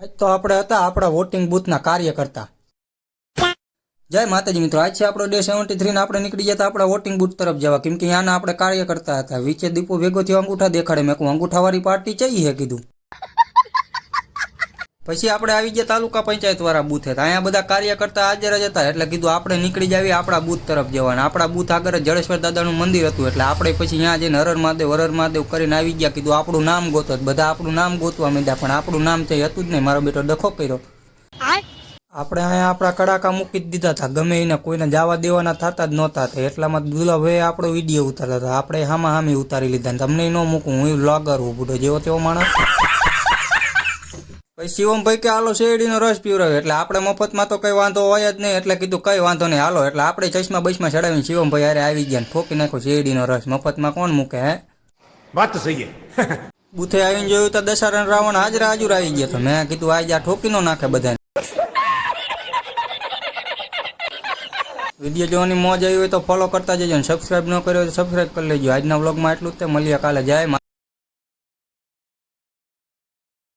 આજ તો આપણે હતા આપણા વોટિંગ બૂથના કાર્યકર્તા. જય માતાજી મિત્રો, આજ છે આપણો ડે 73 ને આપણે નીકળી જતા આપણા વોટિંગ બૂથ તરફ જવા, કેમ કે ત્યાંના આપણે કાર્યકર્તા હતા. વિચે દીપો ભેગો થયો, અંગૂઠા દેખાડે. મેં કહું અંગૂઠાવાળી પાર્ટી ચઈ હે કીધું. પછી આપણે આવી ગયા તાલુકા પંચાયત વાળા બૂથે. અહીંયા બધા કાર્યકર્તા હાજર જ હતા, એટલે કીધું આપણે નીકળી જાવી આપણા બૂથ તરફ જવાના. આપણા બૂથ આગળ જડેશ્વર દાદાનું મંદિર હતું, એટલે આપણે પછી ત્યાં જઈને હરર મહાદેવ કરીને આવી ગયા. કીધું આપણું નામ ગોતો. બધા આપણું નામ ગોતવા માંડ્યા, પણ આપણું નામ તો હતું જ નહીં. મારો બેટો ડખો કર્યો. આપણે અહીંયા આપણા કડાકા મૂકી જ દીધા હતા. ગમે એને કોઈને જવા દેવાના થતા જ નહોતા. એટલામાં દુલાભાઈ આપણો વિડીયો ઉતારતા હતા. આપણે હામી ઉતારી લીધા. તમને ન મૂકું, હું વ્લોગર હું બુઢો જેવો તેવો માણસ. પછી શિવમભાઈ કે હાલો શેરડીનો રસ પીવડાવ્યો, એટલે આપણે મફતમાં તો કઈ વાંધો હોય જ નહીં. એટલે કીધું કઈ વાંધો નહીં હાલો. એટલે આપણે ચશ્મા બસમાં ચડાવીને શિવમભાઈ હારે આવી ગયા, ઠોકી નાખ્યો શેરડીનો રસ. મફતમાં કોણ મૂકે હે? વાત તો સહી. બુથે આવીને જોયું તો દશારણ રાવણ હાજર આવી ગયા. તો મેં કીધું આજે આ ઠોકી નો નાખે બધાને. વિડીયો જોવાની મોજ આવી હોય તો ફોલો કરતા જજો, સબસ્ક્રાઇબ ન કર્યો તો સબસ્ક્રાઇબ કરી લેજો. આજના વ્લોગમાં એટલું જ તે. મળીએ કાલે. જય